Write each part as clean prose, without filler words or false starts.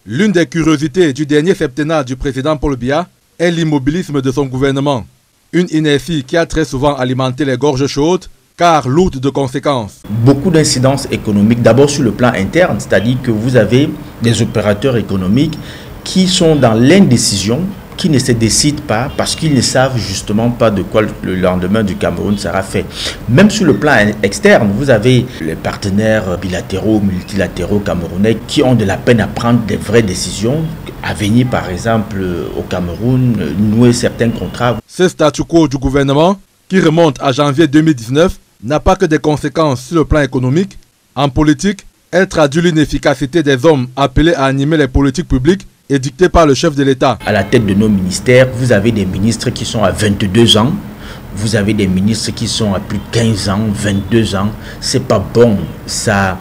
L'une des curiosités du dernier septennat du président Paul Biya est l'immobilisme de son gouvernement. Une inertie qui a très souvent alimenté les gorges chaudes, car lourde de conséquences. Beaucoup d'incidences économiques, d'abord sur le plan interne, c'est-à-dire que vous avez des opérateurs économiques qui sont dans l'indécision, qui ne se décident pas parce qu'ils ne savent justement pas de quoi le lendemain du Cameroun sera fait. Même sur le plan externe, vous avez les partenaires bilatéraux, multilatéraux camerounais qui ont de la peine à prendre des vraies décisions, à venir par exemple au Cameroun, nouer certains contrats. Ce statu quo du gouvernement, qui remonte à janvier 2019, n'a pas que des conséquences sur le plan économique. En politique, elle traduit l'inefficacité des hommes appelés à animer les politiques publiques et dictées par le chef de l'État. À la tête de nos ministères, vous avez des ministres qui sont à 22 ans, vous avez des ministres qui sont à plus de 15 ans, 22 ans. C'est pas bon, ça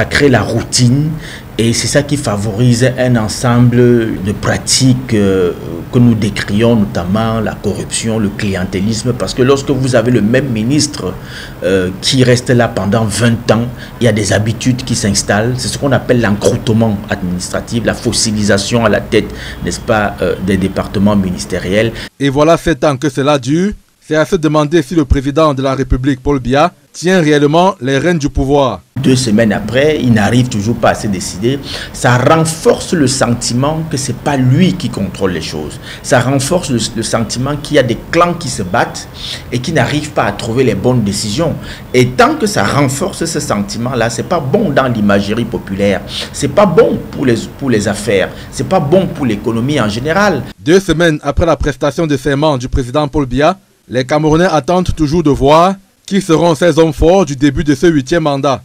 crée la routine et c'est ça qui favorise un ensemble de pratiques que nous décrions, notamment la corruption, le clientélisme, parce que lorsque vous avez le même ministre qui reste là pendant 20 ans, il y a des habitudes qui s'installent. C'est ce qu'on appelle l'encroûtement administratif, la fossilisation à la tête, n'est-ce pas, des départements ministériels. Et voilà 7 ans que cela dure. C'est à se demander si le président de la République, Paul Biya, tient réellement les rênes du pouvoir. 2 semaines après, il n'arrive toujours pas à se décider. Ça renforce le sentiment que ce n'est pas lui qui contrôle les choses. Ça renforce le sentiment qu'il y a des clans qui se battent et qui n'arrivent pas à trouver les bonnes décisions. Et tant que ça renforce ce sentiment-là, ce n'est pas bon dans l'imagerie populaire. Ce n'est pas bon pour les affaires. Ce n'est pas bon pour l'économie en général. 2 semaines après la prestation de serment du président Paul Biya, les Camerounais attendent toujours de voir qui seront ces hommes forts du début de ce 8e mandat.